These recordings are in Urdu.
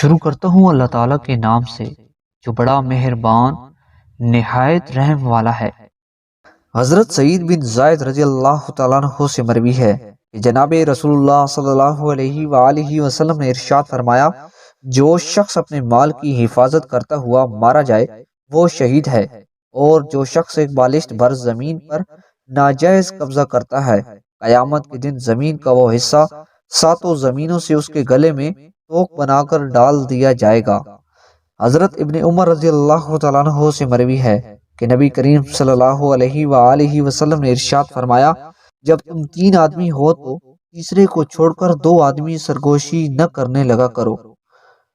شروع کرتا ہوں اللہ تعالیٰ کے نام سے جو بڑا مہربان نہایت رحم والا ہے۔ حضرت سعید بن زائد رضی اللہ تعالیٰ عنہ سے مروی ہے کہ جناب رسول اللہ صلی اللہ علیہ وآلہ وسلم نے ارشاد فرمایا، جو شخص اپنے مال کی حفاظت کرتا ہوا مارا جائے وہ شہید ہے، اور جو شخص ایک بالشت بھر زمین پر ناجائز قبضہ کرتا ہے، قیامت کے دن زمین کا وہ حصہ ساتوں زمینوں سے اس کے گلے میں توق بنا کر ڈال دیا جائے گا۔ حضرت ابن عمر رضی اللہ تعالیٰ عنہ سے مروی ہے کہ نبی کریم صلی اللہ علیہ وآلہ وسلم نے ارشاد فرمایا، جب تم 3 آدمی ہو تو تیسرے کو چھوڑ کر 2 آدمی سرگوشی نہ کرنے لگا کرو۔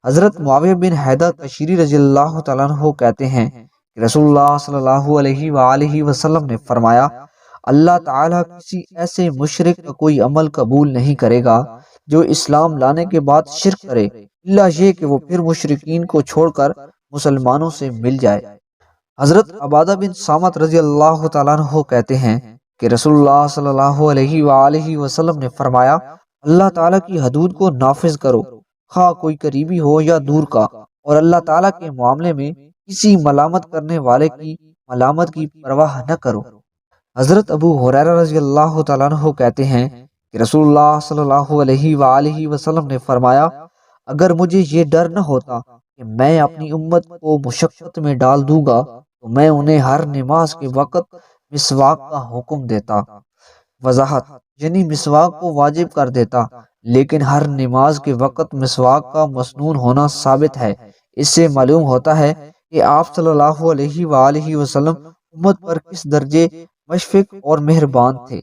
حضرت معاویہ بن حیدہ تشیری رضی اللہ تعالیٰ عنہ کہتے ہیں کہ رسول اللہ صلی اللہ علیہ وآلہ وسلم نے فرمایا، اللہ تعالیٰ کسی ایسے مشرک کا کوئی عمل قبول نہیں کرے گا جو اسلام لانے کے بعد شرک کرے، الا یہ کہ وہ پھر مشرکین کو چھوڑ کر مسلمانوں سے مل جائے۔ حضرت عبادہ بن صامت رضی اللہ تعالیٰ عنہ کہتے ہیں کہ رسول اللہ صلی اللہ علیہ وآلہ وسلم نے فرمایا، اللہ تعالیٰ کی حدود کو نافذ کرو، خواہ کوئی قریبی ہو یا دور کا، اور اللہ تعالیٰ کے معاملے میں کسی ملامت کرنے والے کی ملامت کی پرواہ نہ کرو۔ حضرت ابو ہریرہ رضی اللہ تعالیٰ عنہ کہتے ہیں کہ رسول اللہ صلی اللہ علیہ وآلہ وسلم نے فرمایا، اگر مجھے یہ ڈر نہ ہوتا کہ میں اپنی امت کو مشقت میں ڈال دوں گا تو میں انہیں ہر نماز کے وقت مسواک کا حکم دیتا۔ وضاحت یعنی مسواک کو واجب کر دیتا، لیکن ہر نماز کے وقت مسواک کا مسنون ہونا ثابت ہے۔ اس سے معلوم ہوتا ہے کہ آپ صلی اللہ علیہ وآلہ وسلم امت پر کس درجے مشفق اور مہربان تھے۔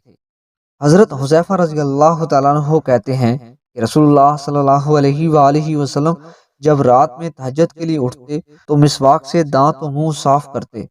حضرت حذیفہ رضی اللہ تعالیٰ عنہ کہتے ہیں کہ رسول اللہ صلی اللہ علیہ وآلہ وسلم جب رات میں تہجد کے لیے اٹھتے تو مسواک سے دانت و منہ صاف کرتے۔